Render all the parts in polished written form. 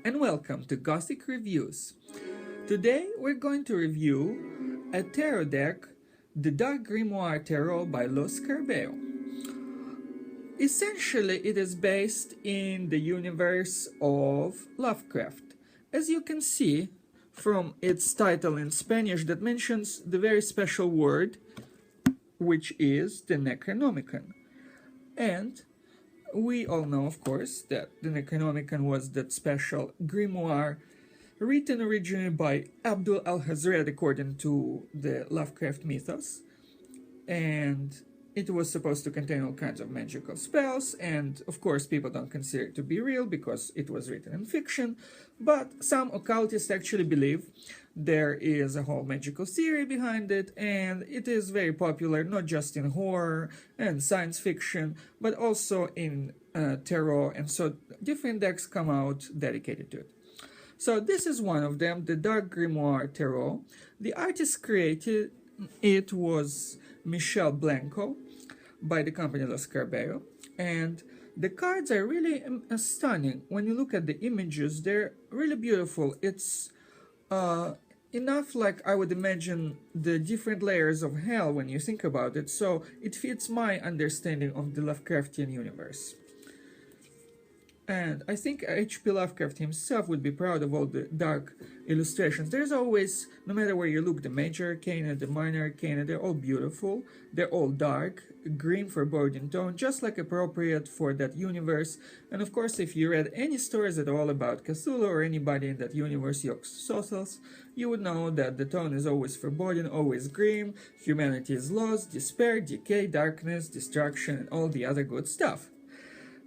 and welcome to Gothic Reviews. Today we're going to review a tarot deck, the Dark Grimoire Tarot by Lo Scarabeo. Essentially, it is based in the universe of Lovecraft. As you can see from its title in Spanish that mentions the very special word, which is the Necronomicon. And we all know, of course, that the Necronomicon was that special grimoire written originally by Abdul al-Hazred according to the Lovecraft mythos. And it was supposed to contain all kinds of magical spells, and of course people don't consider it to be real because it was written in fiction, but some occultists actually believe there is a whole magical theory behind it, and it is very popular not just in horror and science fiction, but also in tarot, and so different decks come out dedicated to it. So this is one of them, the Dark Grimoire Tarot. The artist created it was Michel Blanco by the company Lo Scarabeo, and the cards are really stunning. When you look at the images, they're really beautiful. It's enough like I would imagine the different layers of hell when you think about it, so it fits my understanding of the Lovecraftian universe. And I think H.P. Lovecraft himself would be proud of all the dark illustrations. There's always, no matter where you look, the major arcana, the minor arcana, they're all beautiful. They're all dark, green foreboding tone, just like appropriate for that universe. And of course, if you read any stories at all about Cthulhu or anybody in that universe, Yog-Sothoth, you would know that the tone is always foreboding, always grim. Humanity is lost, despair, decay, darkness, destruction, and all the other good stuff.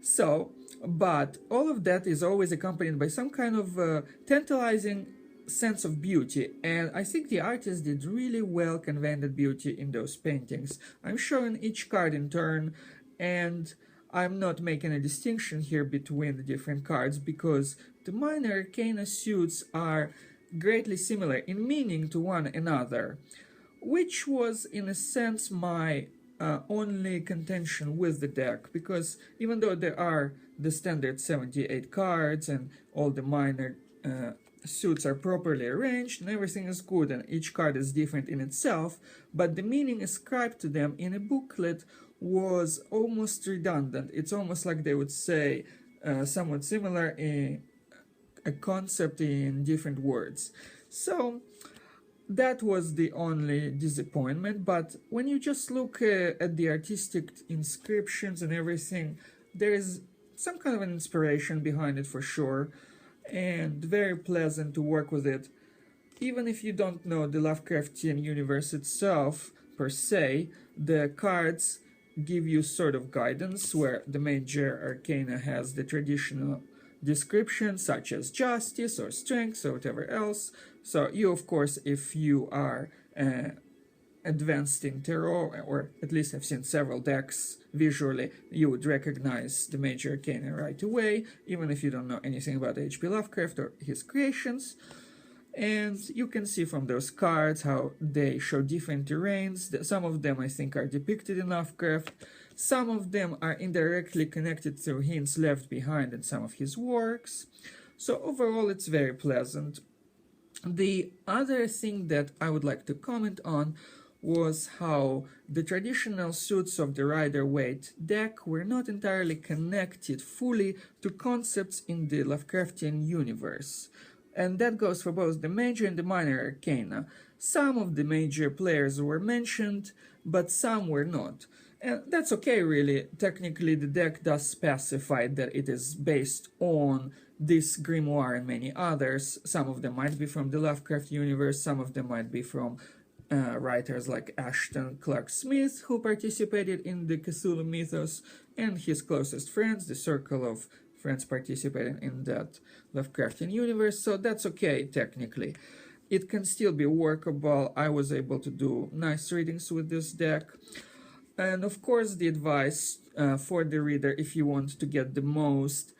So, but all of that is always accompanied by some kind of tantalizing sense of beauty, and I think the artist did really well conveying that beauty in those paintings. I'm showing each card in turn, and I'm not making a distinction here between the different cards because the minor arcana suits are greatly similar in meaning to one another, which was in a sense my only contention with the deck, because even though there are the standard 78 cards and all the minor suits are properly arranged and everything is good and each card is different in itself, but the meaning ascribed to them in a booklet was almost redundant. It's almost like they would say somewhat similar in a concept in different words. So that was the only disappointment, but when you just look at the artistic inscriptions and everything, there is some kind of an inspiration behind it for sure, and very pleasant to work with it. Even if you don't know the Lovecraftian universe itself per se, the cards give you sort of guidance, where the major arcana has the traditional descriptions such as justice or strength or whatever else. So you, of course, if you are advanced in tarot, or at least have seen several decks visually, you would recognize the major arcana right away, even if you don't know anything about H.P. Lovecraft or his creations. And you can see from those cards how they show different terrains. Some of them I think are depicted in Lovecraft. Some of them are indirectly connected through hints left behind in some of his works. So overall it's very pleasant. The other thing that I would like to comment on was how the traditional suits of the Rider-Waite deck were not entirely connected fully to concepts in the Lovecraftian universe. And that goes for both the major and the minor arcana. Some of the major players were mentioned, but some were not. And that's okay, really. Technically, the deck does specify that it is based on this grimoire and many others. Some of them might be from the Lovecraft universe, some of them might be from writers like Ashton Clark Smith, who participated in the Cthulhu mythos, and his closest friends, the circle of friends participating in that Lovecraftian universe, so that's okay, technically. It can still be workable. I was able to do nice readings with this deck. And of course, the advice for the reader, if you want to get the most,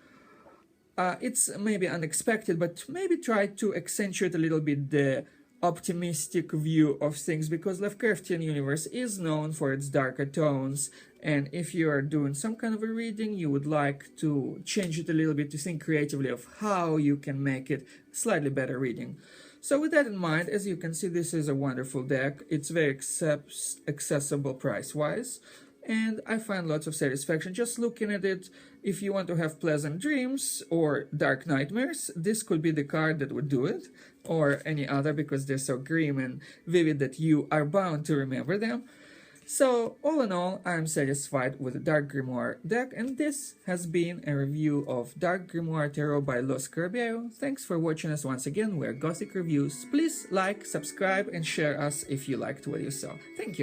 it's maybe unexpected, but maybe try to accentuate a little bit the optimistic view of things, because Lovecraftian universe is known for its darker tones, and if you are doing some kind of a reading, you would like to change it a little bit, to think creatively of how you can make it slightly better reading. So with that in mind, as you can see, this is a wonderful deck. It's very accessible price-wise, and I find lots of satisfaction just looking at it. If you want to have pleasant dreams or dark nightmares, this could be the card that would do it, or any other, because they're so grim and vivid that you are bound to remember them. So, all in all, I'm satisfied with the Dark Grimoire deck, and this has been a review of Dark Grimoire Tarot by Los Scarabeo. Thanks for watching us once again. We're Gothic Reviews. Please like, subscribe, and share us if you liked what you saw. Thank you.